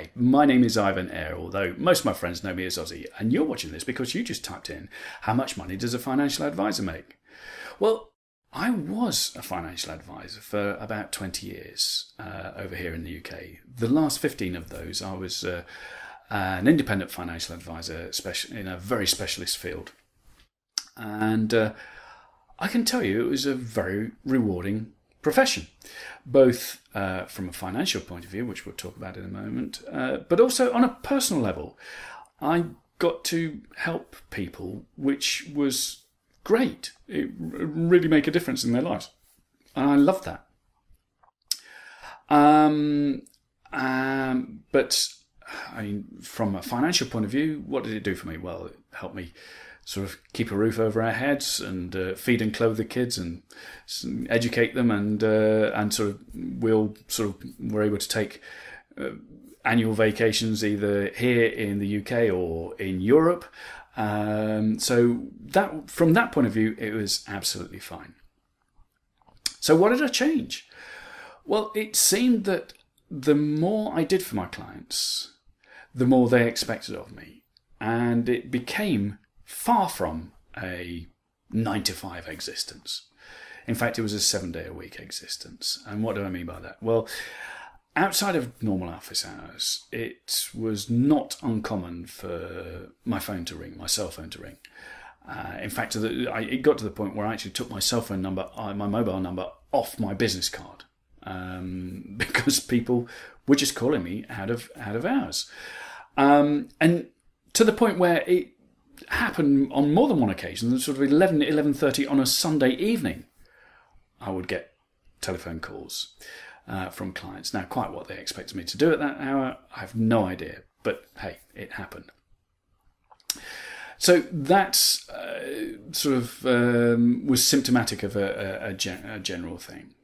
Hi, my name is Ivan Eyre, although most of my friends know me as Ozzy, and you're watching this because you just typed in, how much money does a financial advisor make? Well, I was a financial advisor for about 20 years over here in the UK. The last 15 of those, I was an independent financial advisor in a very specialist field. And I can tell you it was a very rewarding profession, both from a financial point of view, which we'll talk about in a moment, but also on a personal level. I got to help people, which was great. It really made a difference in their lives, and I loved that. But I mean, from a financial point of view, what did it do for me? Well, it helped me sort of keep a roof over our heads and feed and clothe the kids and educate them, and we're able to take annual vacations either here in the UK or in Europe. So that, from that point of view, it was absolutely fine. So what did I change? Well, it seemed that the more I did for my clients, the more they expected of me, and it became far from a 9-to-5 existence. In fact, it was a 7-day-a-week existence. And what do I mean by that? Well, outside of normal office hours, it was not uncommon for my cell phone to ring. In fact, it got to the point where I actually took my cell phone number, my mobile number, off my business card, because people were just calling me out of hours. And to the point where it happened on more than one occasion, sort of 11:30 on a Sunday evening, I would get telephone calls from clients. Now, quite what they expected me to do at that hour, I have no idea. But hey, it happened. So that's was symptomatic of a general thing.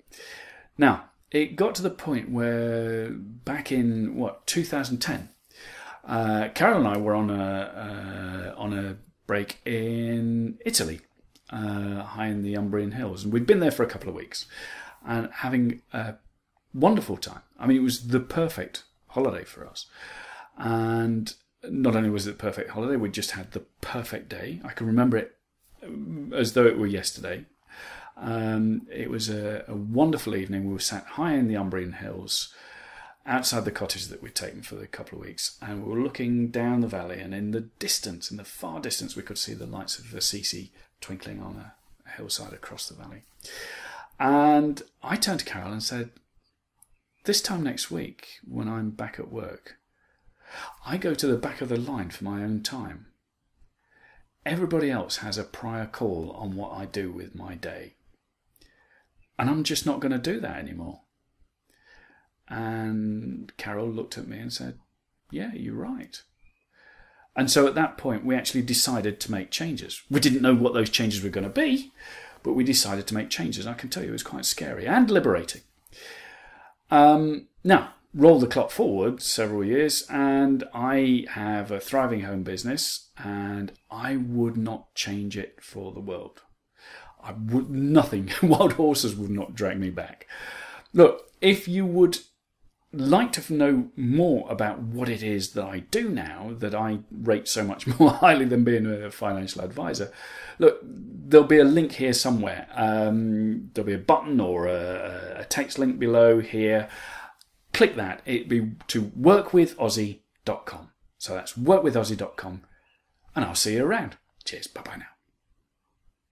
Now, it got to the point where back in 2010. Carol and I were on a break in Italy, high in the Umbrian Hills, and we'd been there for a couple of weeks and having a wonderful time. I mean, it was the perfect holiday for us, and not only was it the perfect holiday, we just had the perfect day. I can remember it as though it were yesterday. It was a wonderful evening. We were sat high in the Umbrian Hills, outside the cottage that we'd taken for the couple of weeks, and we were looking down the valley, and in the far distance, we could see the lights of Assisi twinkling on a hillside across the valley. And I turned to Carol and said, this time next week, when I'm back at work, I go to the back of the line for my own time. Everybody else has a prior call on what I do with my day, and I'm just not going to do that anymore. And Carol looked at me and said, yeah, you're right. And so at that point, we actually decided to make changes. We didn't know what those changes were going to be, but we decided to make changes. I can tell you it was quite scary and liberating. Now, roll the clock forward several years, and I have a thriving home business, and I would not change it for the world. Nothing. Wild horses would not drag me back. Look, if you would like to know more about what it is that I do now, that I rate so much more highly than being a financial advisor, look, there'll be a link here somewhere. There'll be a button or a text link below here. Click that. It'd be to workwithozzy.com. So that's workwithozzy.com, and I'll see you around. Cheers. Bye-bye now.